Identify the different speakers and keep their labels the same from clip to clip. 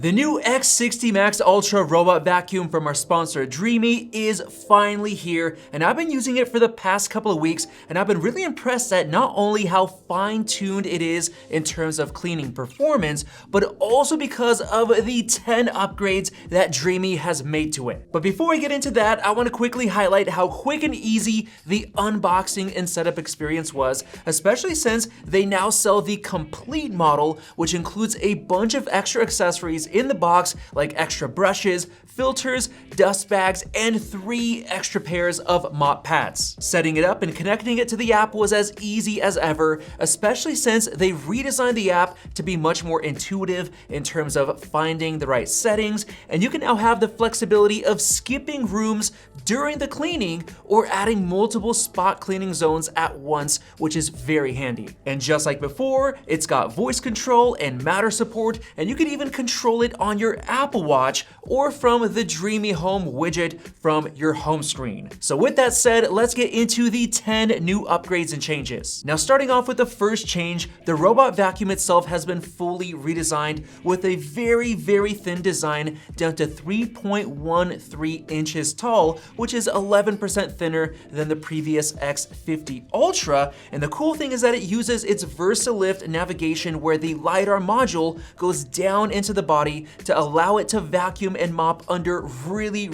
Speaker 1: The new X60 Max Ultra robot vacuum from our sponsor Dreame is finally here, and I've been using it for the past couple of weeks, and I've been really impressed at not only how fine-tuned it is in terms of cleaning performance, but also because of the 10 upgrades that Dreame has made to it. But before I get into that, I want to quickly highlight how quick and easy the unboxing and setup experience was, especially since they now sell the complete model, which includes a bunch of extra accessories in the box, like extra brushes, filters, dust bags, and 3 extra pairs of mop pads. Setting it up and connecting it to the app was as easy as ever, especially since they redesigned the app to be much more intuitive in terms of finding the right settings, and you can now have the flexibility of skipping rooms during the cleaning or adding multiple spot cleaning zones at once, which is very handy. And just like before, it's got voice control and matter support, and you can even control it on your Apple Watch or from the Dreame Home widget from your home screen. So with that said, let's get into the 10 new upgrades and changes. Now, starting off with the first change, the robot vacuum itself has been fully redesigned with a very thin design down to 3.13 inches tall, which is 11% thinner than the previous X50 Ultra. And the cool thing is that it uses its VersaLift navigation, where the LiDAR module goes down into the body to allow it to vacuum and mop under really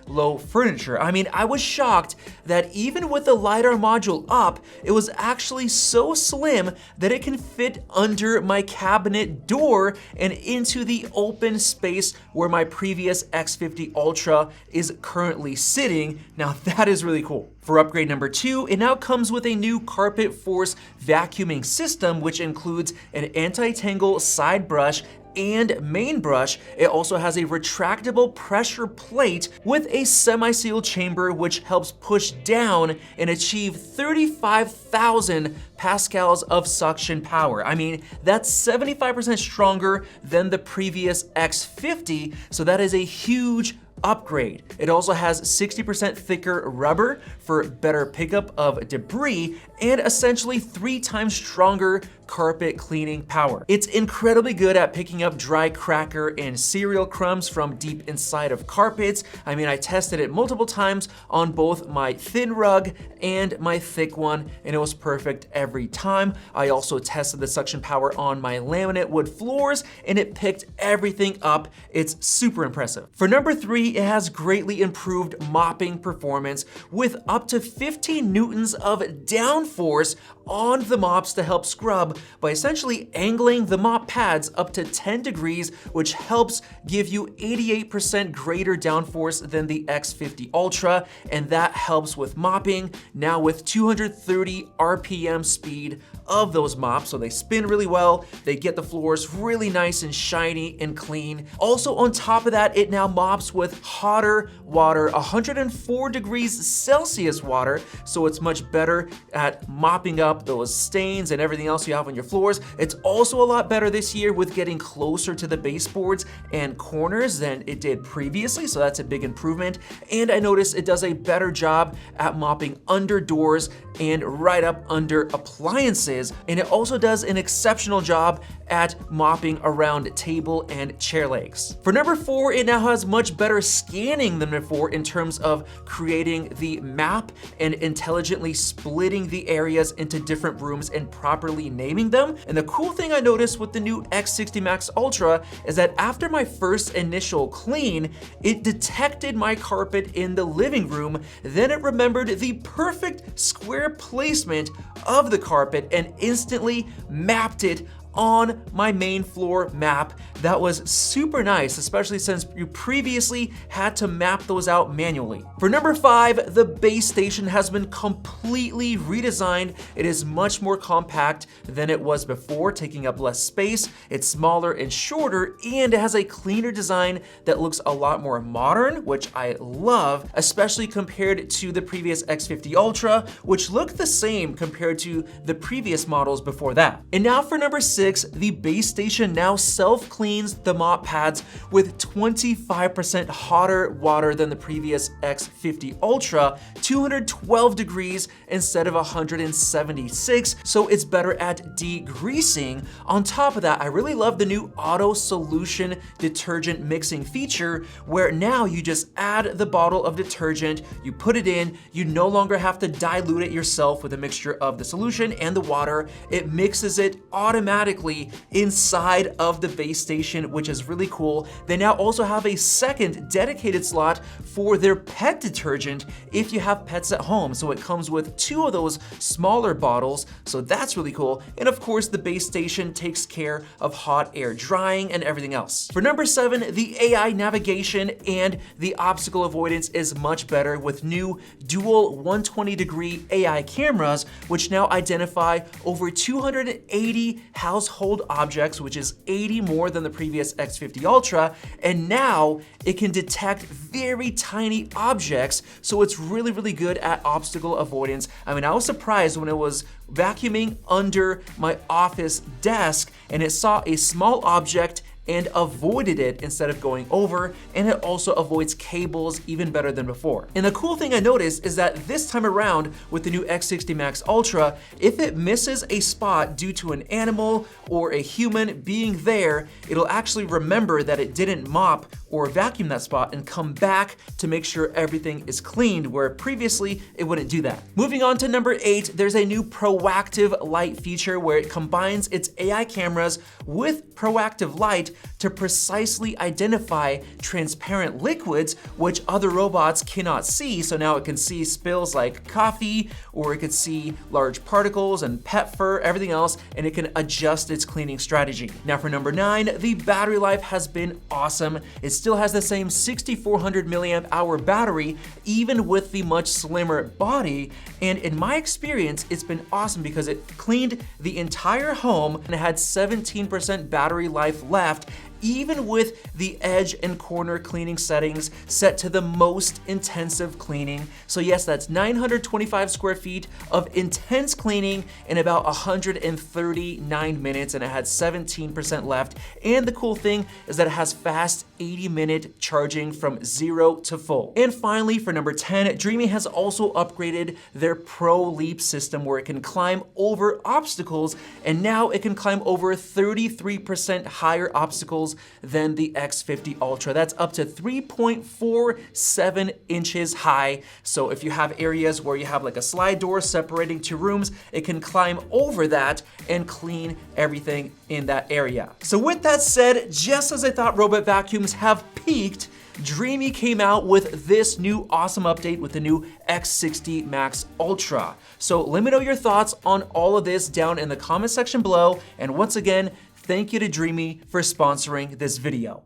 Speaker 1: low furniture. I mean, I was shocked that even with the LiDAR module up, it was actually so slim that it can fit under my cabinet door and into the open space where my previous X50 Ultra is currently sitting. Now that is really cool. For upgrade number 2, it now comes with a new carpet force vacuuming system, which includes an anti-tangle side brush and main brush. It also has a retractable pressure plate with a semi-sealed chamber, which helps push down and achieve 35,000 pascals of suction power. I mean, that's 75% stronger than the previous X50, so that is a huge upgrade. It also has 60% thicker rubber for better pickup of debris and essentially 3 times stronger carpet cleaning power. It's incredibly good at picking up dry cracker and cereal crumbs from deep inside of carpets. I mean, I tested it multiple times on both my thin rug and my thick one, and it was perfect every time. I also tested the suction power on my laminate wood floors, and it picked everything up. It's super impressive. For number 3, it has greatly improved mopping performance with up to 15 newtons of downforce on the mops to help scrub by essentially angling the mop pads up to 10 degrees, which helps give you 88% greater downforce than the X50 Ultra, and that helps with mopping now with 230 RPM speed of those mops, so they spin really well, they get the floors really nice and shiny and clean. Also on top of that, it now mops with hotter water, 104 degrees Celsius water, so it's much better at mopping up those stains and everything else you have on your floors. It's also a lot better this year with getting closer to the baseboards and corners than it did previously, so that's a big improvement. And I noticed it does a better job at mopping under doors and right up under appliances, and it also does an exceptional job at mopping around table and chair legs. For number 4, it now has much better scanning than before in terms of creating the map and intelligently splitting the areas into different rooms and properly naming them. And the cool thing I noticed with the new X60 Max Ultra is that after my first initial clean, it detected my carpet in the living room, then it remembered the perfect square placement of the carpet and instantly mapped it on my main floor map. That was super nice, especially since you previously had to map those out manually. For number 5, the base station has been completely redesigned. It is much more compact than it was before, taking up less space. It's smaller and shorter, and it has a cleaner design that looks a lot more modern, which I love, especially compared to the previous X50 Ultra, which looked the same compared to the previous models before that. And now for number 6, the base station now self-cleans cleans the mop pads with 25% hotter water than the previous X50 Ultra, 212 degrees instead of 176, so it's better at degreasing. On top of that, I really love the new auto solution detergent mixing feature, where now you just add the bottle of detergent, you put it in, you no longer have to dilute it yourself with a mixture of the solution and the water. It mixes it automatically inside of the base station, which is really cool. They now also have a second dedicated slot for their pet detergent if you have pets at home. So it comes with 2 of those smaller bottles, so that's really cool. And of course, the base station takes care of hot air drying and everything else. For number 7, the AI navigation and the obstacle avoidance is much better with new dual 120-degree AI cameras, which now identify over 280 household objects, which is 80 more than the previous X50 Ultra, and now it can detect very tiny objects, so it's really good at obstacle avoidance. I mean, I was surprised when it was vacuuming under my office desk and it saw a small object and avoided it instead of going over, and it also avoids cables even better than before. And the cool thing I noticed is that this time around with the new X60 Max Ultra, if it misses a spot due to an animal or a human being there, it'll actually remember that it didn't mop or vacuum that spot and come back to make sure everything is cleaned, where previously it wouldn't do that. Moving on to number 8, there's a new proactive light feature where it combines its AI cameras with proactive light to precisely identify transparent liquids which other robots cannot see. So now it can see spills like coffee, or it could see large particles and pet fur, everything else, and it can adjust its cleaning strategy. Now for number 9, the battery life has been awesome. It still has the same 6400 milliamp hour battery, even with the much slimmer body. And in my experience, it's been awesome because it cleaned the entire home and it had 17% battery life left, even with the edge and corner cleaning settings set to the most intensive cleaning. So yes, that's 925 square feet of intense cleaning in about 139 minutes, and it had 17% left. And the cool thing is that it has fast 80-minute charging from 0 to full. And finally, for number 10, Dreame has also upgraded their Pro Leap system, where it can climb over obstacles, and now it can climb over 33% higher obstacles than the X50 Ultra. That's up to 3.47 inches high. So if you have areas where you have like a slide door separating 2 rooms, it can climb over that and clean everything in that area. So with that said, just as I thought robot vacuums have peaked, Dreame came out with this new awesome update with the new X60 Max Ultra. So let me know your thoughts on all of this down in the comment section below. And once again, thank you to Dreame for sponsoring this video.